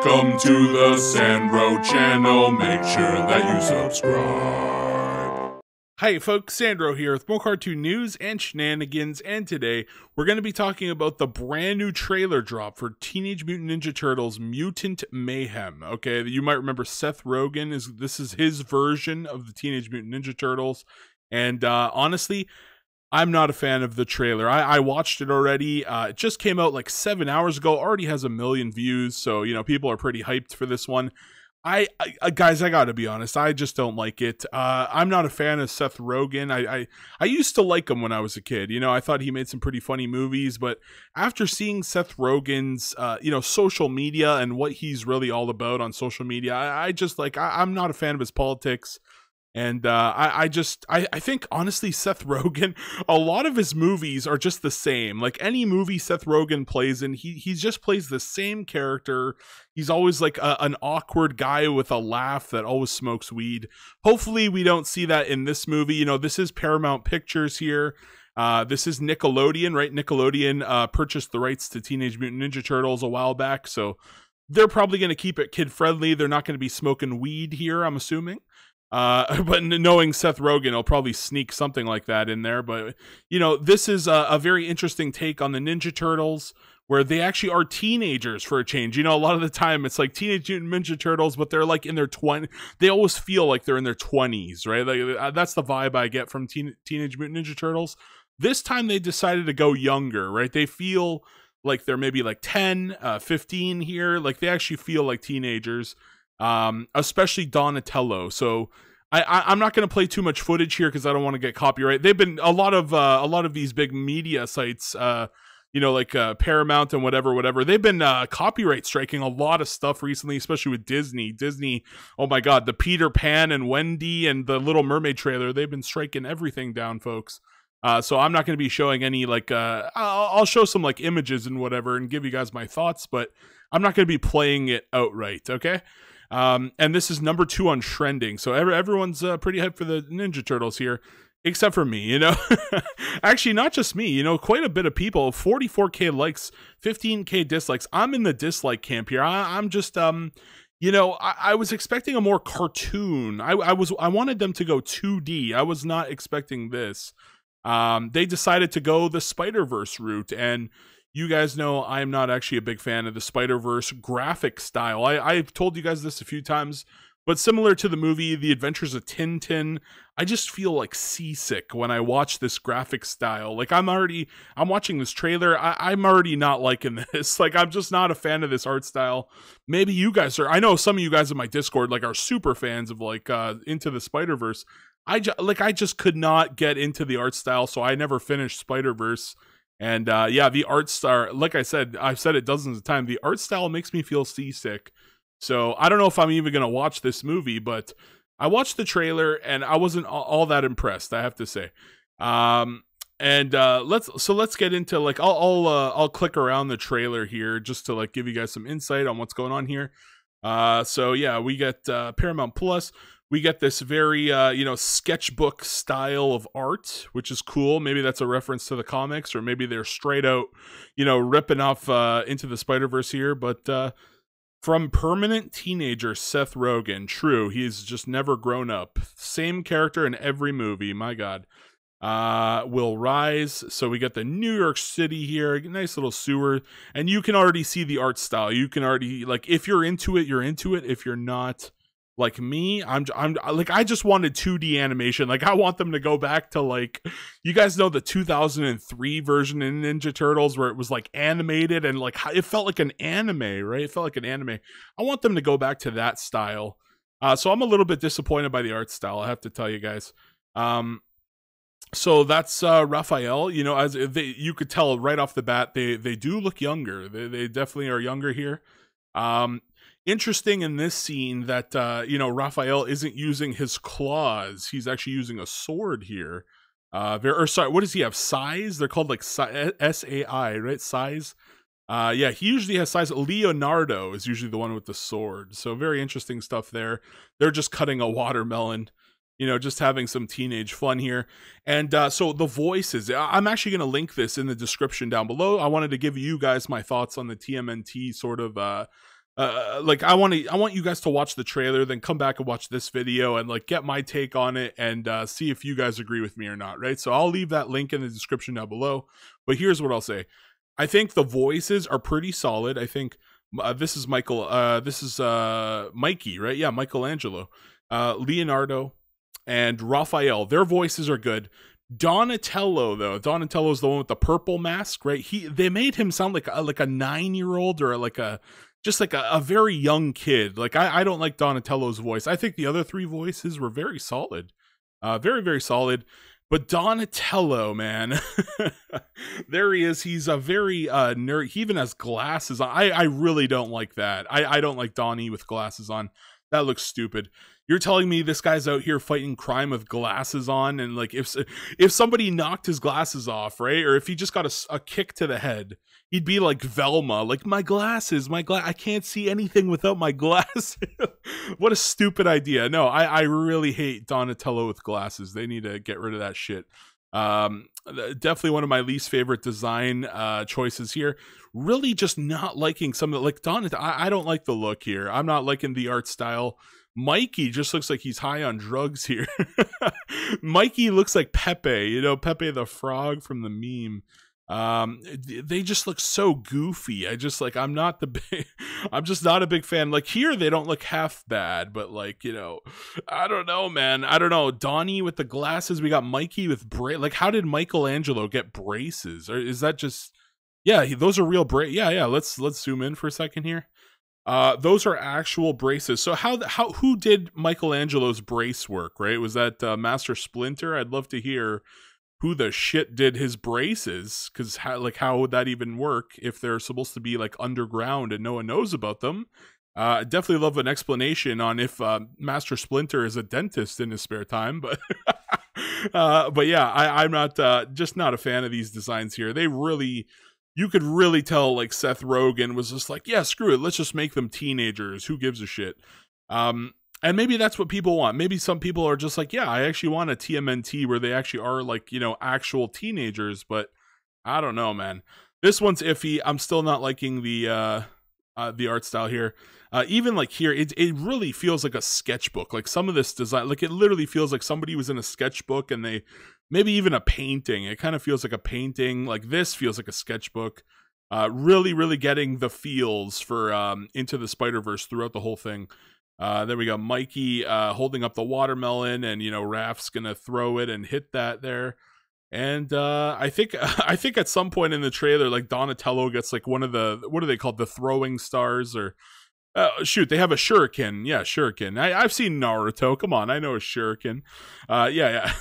Welcome to the Sandro channel. Make sure that you subscribe. Hi folks, Sandro here with more cartoon news and shenanigans, and today we're going to be talking about the brand new trailer drop for Teenage Mutant Ninja Turtles Mutant Mayhem. Okay, you might remember Seth Rogen, this is his version of the Teenage Mutant Ninja Turtles, and honestly, I'm not a fan of the trailer. I watched it already. It just came out like 7 hours ago, already has 1 million views, so you know people are pretty hyped for this one. Guys, I gotta be honest, I just don't like it. I'm not a fan of Seth Rogen. I used to like him when I was a kid. You know, I thought he made some pretty funny movies, but after seeing Seth Rogen's, social media and what he's really all about on social media, I'm not a fan of his politics. And I think honestly Seth Rogen, a lot of his movies are just the same. Like any movie Seth Rogen plays in, he just plays the same character. He's always like an awkward guy with a laugh that always smokes weed. Hopefully we don't see that in this movie. You know, this is Paramount Pictures here. This is Nickelodeon, right? Nickelodeon purchased the rights to Teenage Mutant Ninja Turtles a while back, so they're probably going to keep it kid friendly. They're not going to be smoking weed here, I'm assuming. But knowing Seth Rogen, he'll probably sneak something like that in there. But, you know, this is a very interesting take on the Ninja Turtles, where they actually are teenagers for a change. You know, a lot of the time it's like Teenage Mutant Ninja Turtles, but they're like in their 20s. They always feel like they're in their 20s, right? Like that's the vibe I get from Teenage Mutant Ninja Turtles. This time they decided to go younger, right? They feel like they're maybe like 10, 15 here. Like they actually feel like teenagers. Especially Donatello. So I'm not going to play too much footage here because I don't want to get copyright. They've been a lot of these big media sites, like Paramount and whatever. They've been copyright striking a lot of stuff recently, especially with Disney. Disney, oh my God, the Peter Pan and Wendy and the Little Mermaid trailer. They've been striking everything down, folks. So I'm not going to be showing any I'll show some like images and whatever and give you guys my thoughts, but I'm not going to be playing it outright. Okay. And this is number 2 on trending. So everyone's pretty hyped for the Ninja Turtles here, except for me, you know. Actually, not just me, you know, quite a bit of people. 44K likes, 15K dislikes. I'm in the dislike camp here. I'm just, I was expecting a more cartoon. I wanted them to go 2D. I was not expecting this. They decided to go the Spiderverse route, and you guys know I'm not actually a big fan of the Spider-Verse graphic style. I've told you guys this a few times, but similar to the movie The Adventures of Tintin, I just feel like seasick when I watch this graphic style. Like I'm watching this trailer, I'm already not liking this. Like I'm just not a fan of this art style. Maybe you guys are. I know some of you guys in my Discord like are super fans of like Into the Spiderverse. I just could not get into the art style, so I never finished Spider-Verse. And yeah, the art style, like I said, I've said it dozens of times, the art style makes me feel seasick. So I don't know if I'm even going to watch this movie, but I watched the trailer and I wasn't all that impressed, I have to say. Let's get into like, I'll click around the trailer here just to like give you guys some insight on what's going on here. So yeah, we get Paramount Plus. We get this very, sketchbook style of art, which is cool. Maybe that's a reference to the comics, or maybe they're straight out, ripping off Into the Spiderverse here. But from permanent teenager Seth Rogen, true, he's just never grown up. Same character in every movie, my God. Will rise. So we got the New York City here, nice little sewer, and you can already see the art style. You can already, like, if you're into it, you're into it. If you're not, like me, I'm like, I just wanted 2D animation. Like I want them to go back to, like, you guys know the 2003 version in Ninja Turtles where it was like animated and like it felt like an anime, right? It felt like an anime. I want them to go back to that style. So I'm a little bit disappointed by the art style, I have to tell you guys. So that's Raphael. You know, as you could tell right off the bat, they do look younger. They definitely are younger here. Interesting in this scene that, Raphael isn't using his claws. He's actually using a sword here. Sorry, what does he have? Sais? They're called like S-A-I, right? Sais? Yeah, he usually has sais. Leonardo is usually the one with the sword. So very interesting stuff there. They're just cutting a watermelon. Just having some teenage fun here. And so the voices, I'm actually going to link this in the description down below. I wanted to give you guys my thoughts on the TMNT sort of like I want you guys to watch the trailer, then come back and watch this video and like get my take on it and see if you guys agree with me or not, right? So I'll leave that link in the description down below. But here's what I'll say: I think the voices are pretty solid. I think this is Michael. This is Mikey, right? Yeah, Michelangelo, Leonardo, and Raphael. Their voices are good. Donatello, though, Donatello's the one with the purple mask, right? They made him sound like a 9-year-old or like a very young kid. Like I don't like Donatello's voice. I think the other 3 voices were very solid, very, very solid. But Donatello, man, there he is. He's a very nerd. He even has glasses on. I really don't like that. I don't like Donnie with glasses on. That looks stupid. You're telling me this guy's out here fighting crime with glasses on, and like if somebody knocked his glasses off, right, or if he just got a kick to the head, he'd be like Velma, like my glasses, I can't see anything without my glasses. What a stupid idea. No, I really hate Donatello with glasses. They need to get rid of that shit. Definitely one of my least favorite design choices here. Really just not liking some of the, like Donatello. I don't like the look here. I'm not liking the art style. Mikey just looks like he's high on drugs here. Mikey looks like Pepe, you know, Pepe the Frog from the meme. They just look so goofy. I'm just not a big fan. Like here, they don't look half bad, but like, you know, I don't know, man. I don't know. Donnie with the glasses. We got Mikey with like, how did Michelangelo get braces? Or is that just, yeah, those are real yeah. Let's zoom in for a second here. Those are actual braces. So who did Michelangelo's brace work, right? Was that Master Splinter? I'd love to hear who the shit did his braces, because how would that even work if they're supposed to be like underground and no one knows about them? I'd definitely love an explanation on if Master Splinter is a dentist in his spare time, but but yeah, I'm not just not a fan of these designs here. They really, you could really tell like Seth Rogen was just like, yeah, screw it, let's just make them teenagers. Who gives a shit? And maybe that's what people want. Maybe some people are just like, yeah, I actually want a TMNT where they actually are like, you know, actual teenagers. But I don't know, man. This one's iffy. I'm still not liking the art style here. Even like here, it really feels like a sketchbook. Like some of this design, like it literally feels like somebody was in a sketchbook and they, maybe even a painting. It kind of feels like a painting. Like this feels like a sketchbook. Really, really getting the feels for Into the Spiderverse throughout the whole thing. There we go. Mikey holding up the watermelon, and you know, Raph's gonna throw it and hit that there. And I think at some point in the trailer, like Donatello gets like one of the, what are they called, the throwing stars, or shoot, they have a shuriken. Yeah, shuriken. I've seen Naruto. Come on, I know a shuriken. Yeah.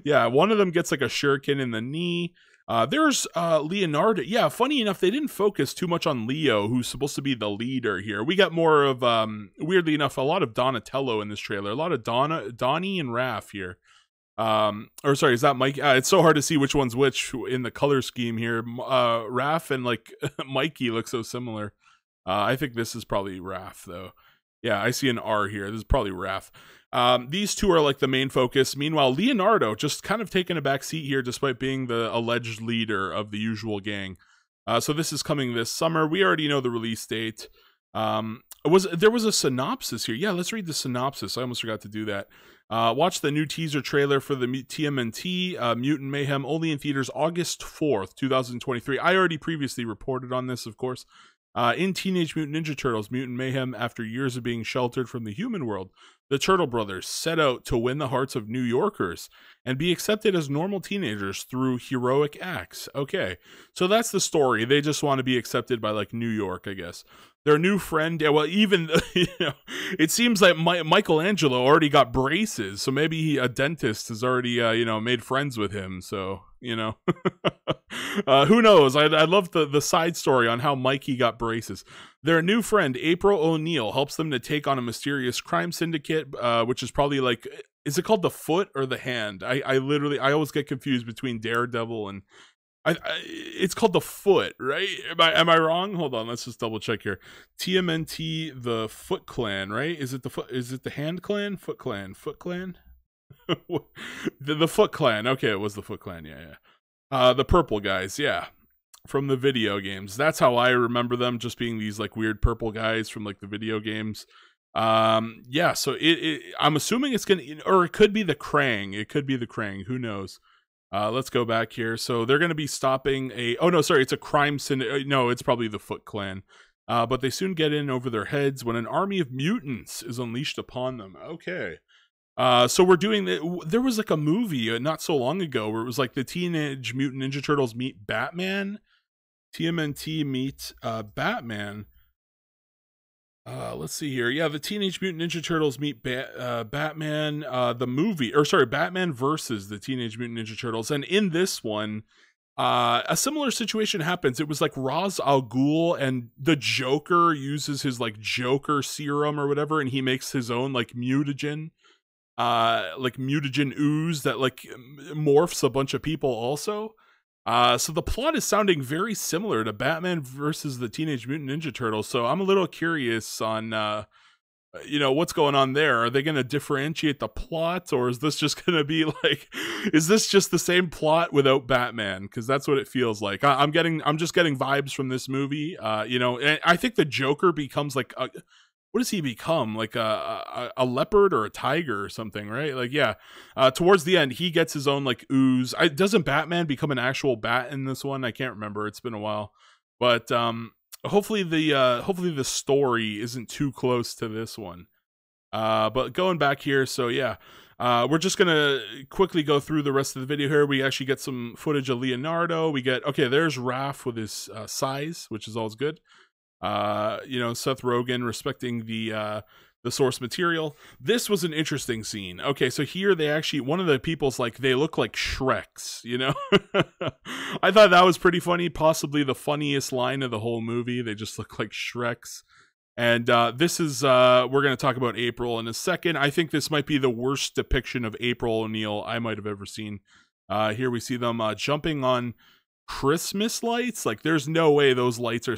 Yeah, one of them gets like a shuriken in the knee. There's Leonardo. Yeah, funny enough, they didn't focus too much on Leo, who's supposed to be the leader here. We got more of, weirdly enough, a lot of Donatello in this trailer. A lot of Donnie and Raph here. Or sorry, is that Mike? It's so hard to see which one's which in the color scheme here. Raph and like Mikey look so similar. I think this is probably Raph, though. Yeah, I see an R here. This is probably Raph. These two are like the main focus. Meanwhile, Leonardo just kind of taking a back seat here, despite being the alleged leader of the usual gang. So this is coming this summer. We already know the release date. There was a synopsis here. Yeah, let's read the synopsis. I almost forgot to do that. Watch the new teaser trailer for the TMNT Mutant Mayhem, only in theaters August 4th, 2023. I already previously reported on this, of course. In Teenage Mutant Ninja Turtles Mutant Mayhem, after years of being sheltered from the human world, the Turtle Brothers set out to win the hearts of New Yorkers and be accepted as normal teenagers through heroic acts. Okay, so that's the story. They just want to be accepted by, like, New York, I guess. Their new friend, yeah, well, even, you know, it seems like Michelangelo already got braces, so maybe a dentist has already, you know, made friends with him, so, you know. Who knows? I love the side story on how Mikey got braces. Their new friend, April O'Neil, helps them to take on a mysterious crime syndicate, which is probably like, is it called the Foot or the Hand? I always get confused between Daredevil and, it's called the Foot, right? Am I wrong? Hold on, let's just double check here. TMNT, the Foot Clan, right? Is it the Foot? Is it the Hand Clan? Foot Clan? Foot Clan? the Foot Clan. Okay, it was the Foot Clan. Yeah. The purple guys. Yeah. from the video games. That's how I remember them, just being these like weird purple guys from like the video games. Yeah, so I'm assuming it's gonna, or it could be the Krang. It could be the Krang. Who knows? Let's go back here. So they're gonna be stopping oh no, sorry, it's a crime syndicate. No, it's probably the Foot Clan. But they soon get in over their heads when an army of mutants is unleashed upon them. Okay. So we're doing there was like a movie not so long ago where it was like the Teenage Mutant Ninja Turtles meet Batman. TMNT meet Batman. Let's see here. Yeah, the Teenage Mutant Ninja Turtles meet Batman. The movie, or sorry, Batman versus the Teenage Mutant Ninja Turtles. And in this one, a similar situation happens. It was like Ra's al Ghul, and the Joker uses his like Joker serum or whatever, and he makes his own like mutagen ooze that like morphs a bunch of people also. So the plot is sounding very similar to Batman versus the Teenage Mutant Ninja Turtles. So I'm a little curious on, what's going on there. Are they going to differentiate the plot, or is this just going to be like, is this just the same plot without Batman? Because that's what it feels like. I'm just getting vibes from this movie. And I think the Joker becomes like what does he become? Like a leopard or a tiger or something, right? Like, yeah. Towards the end, he gets his own like ooze. Doesn't Batman become an actual bat in this one? I can't remember. It's been a while, but hopefully the story isn't too close to this one. But going back here, so yeah. We're just gonna quickly go through the rest of the video here. We actually get some footage of Leonardo. We get, okay, there's Raph with his size, which is always good. Seth Rogen respecting the source material. This was an interesting scene. Okay, so here they actually, one of the people's like, they look like Shreks, I thought that was pretty funny, possibly the funniest line of the whole movie. They just look like Shreks. And this is, we're going to talk about April in a second. I think this might be the worst depiction of April O'Neil I might have ever seen. Here we see them jumping on Christmas lights. Like, there's no way those lights are,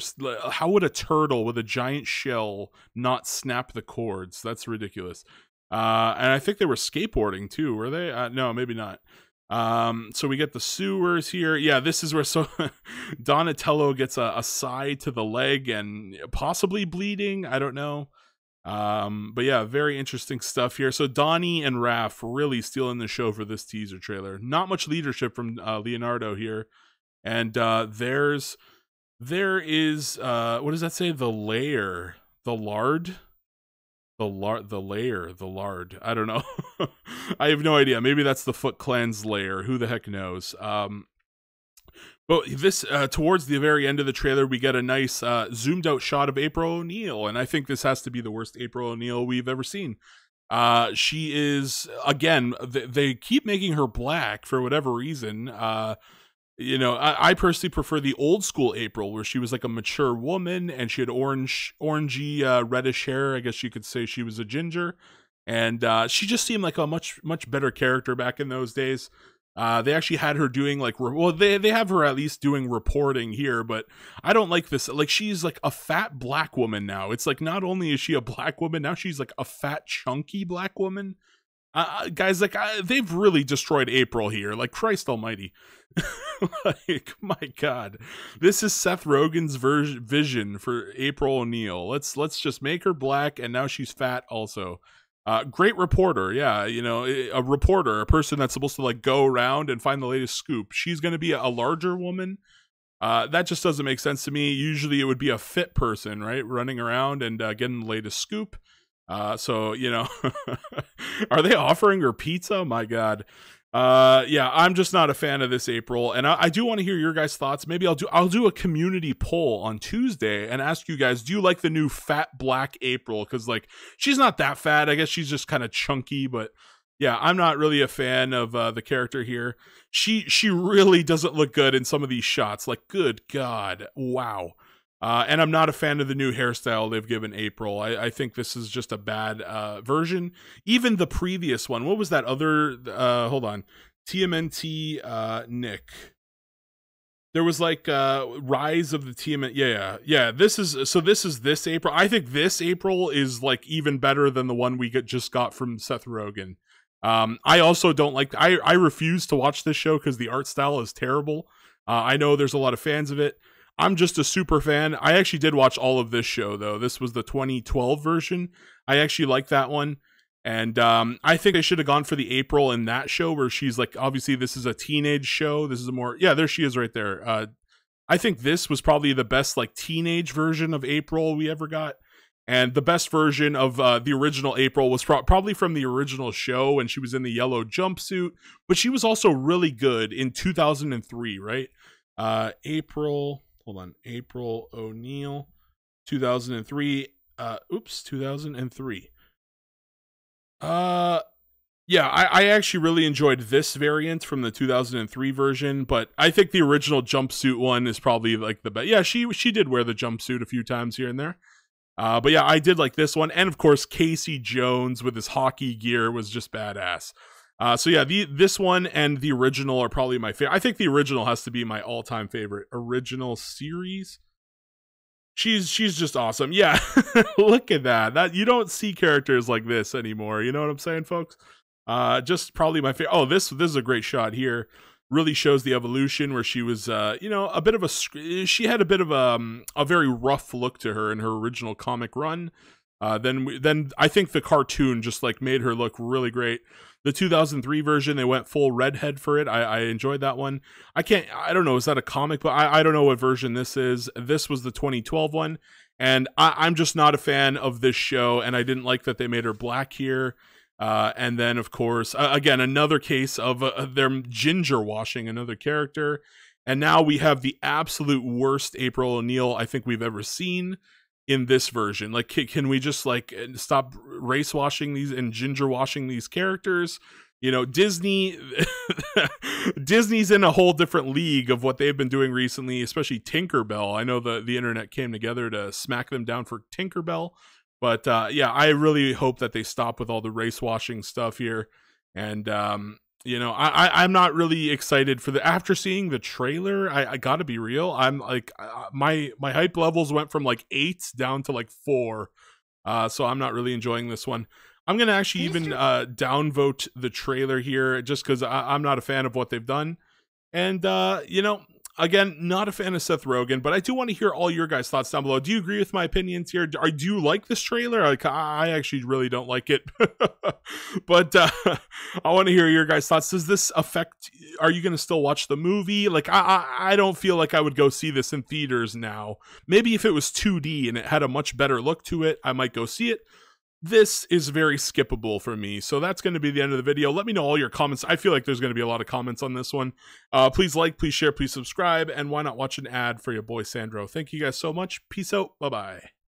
how would a turtle with a giant shell not snap the cords? That's ridiculous. And I think they were skateboarding too, were they? No, maybe not. So we get the sewers here. Yeah, this is where Donatello gets a side to the leg and possibly bleeding, I don't know. But yeah, very interesting stuff here. So Donnie and Raph really stealing the show for this teaser trailer. Not much leadership from Leonardo here. And there is what does that say? The lair, the lard, the lard. I don't know. I have no idea. Maybe that's the Foot Clan's lair. Who the heck knows? But this towards the very end of the trailer, we get a nice zoomed out shot of April O'Neil, and I think this has to be the worst April O'Neil we've ever seen. She is, again, they keep making her black for whatever reason. I personally prefer the old school April, where she was like a mature woman and she had orangey, reddish hair. I guess you could say she was a ginger, and she just seemed like a much better character back in those days. They actually had her doing like, they have her at least doing reporting here, but I don't like this. Like, she's like a fat black woman now. It's like, not only is she a black woman, now she's like a fat, chunky black woman. Guys, like, they've really destroyed April here. Like, Christ almighty. Like, my God. This is Seth Rogen's vision for April O'Neil. Let's just make her black, and now she's fat also. Great reporter, yeah, a reporter, a person that's supposed to like go around and find the latest scoop. She's going to be a larger woman. That just doesn't make sense to me. Usually it would be a fit person, right, running around and getting the latest scoop. So are they offering her pizza? My God. Yeah, I'm just not a fan of this April, and I do want to hear your guys' thoughts. Maybe I'll do a community poll on Tuesday and ask you guys, do you like the new fat black April? Because like, she's not that fat. I guess she's just kind of chunky, but yeah, I'm not really a fan of the character here. She really doesn't look good in some of these shots. Like, good God, wow. And I'm not a fan of the new hairstyle they've given April. I think this is just a bad version. Even the previous one, what was that other, hold on, TMNT Nick. There was like Rise of the TMNT, yeah. This is this April. I think this April is like even better than the one we just got from Seth Rogen. I also don't like, I refuse to watch this show because the art style is terrible. I know there's a lot of fans of it. I'm just a super fan. I actually did watch all of this show, though. This was the 2012 version. I actually like that one. And I think they should have gone for the April in that show where she's like, obviously this is a teenage show. This is a more, yeah, there she is right there. I think this was probably the best like teenage version of April we ever got. And the best version of the original April was probably from the original show, and she was in the yellow jumpsuit. But she was also really good in 2003, right? April, hold on, April O'Neil, 2003. 2003. Yeah, I actually really enjoyed this variant from the 2003 version, but I think the original jumpsuit one is probably like the best. Yeah, she did wear the jumpsuit a few times here and there. But yeah, I did like this one. And of course, Casey Jones with his hockey gear was just badass. So yeah, this one and the original are probably my favorite. I think the original has to be my all-time favorite original series. She's just awesome. Yeah, look at that. You don't see characters like this anymore. You know what I'm saying, folks? Just probably my favorite. Oh, this is a great shot here. Really shows the evolution where she was, a bit of she had a bit of a very rough look to her in her original comic run. Then I think the cartoon just like made her look really great. The 2003 version, they went full redhead for it. I enjoyed that one. I don't know, is that a comic? But I don't know what version this is. This was the 2012 one. And I'm just not a fan of this show. And I didn't like that they made her black here. And then, of course, again, another case of them ginger washing another character. And now we have the absolute worst April O'Neil I think we've ever seen in this version. Like, can we just like stop race washing these and ginger washing these characters? You know, Disney's in a whole different league of what they've been doing recently, especially Tinkerbell. I know the internet came together to smack them down for Tinkerbell. But yeah, I really hope that they stop with all the race washing stuff here. And I'm not really excited for after seeing the trailer. I gotta be real. I'm like my hype levels went from like 8 down to like 4. So I'm not really enjoying this one. I'm gonna actually even downvote the trailer here just because I'm not a fan of what they've done. And again, not a fan of Seth Rogen, but I do want to hear all your guys' thoughts down below. Do you agree with my opinions here? Do you like this trailer? Like, I actually really don't like it. But I want to hear your guys' thoughts. Does this affect, are you going to still watch the movie? Like, I don't feel like I would go see this in theaters now. Maybe if it was 2D and it had a much better look to it, I might go see it. This is very skippable for me. So that's going to be the end of the video. Let me know all your comments. I feel like there's going to be a lot of comments on this one. Please like, please share, please subscribe, and why not watch an ad for your boy Sandro. Thank you guys so much. Peace out. Bye-bye.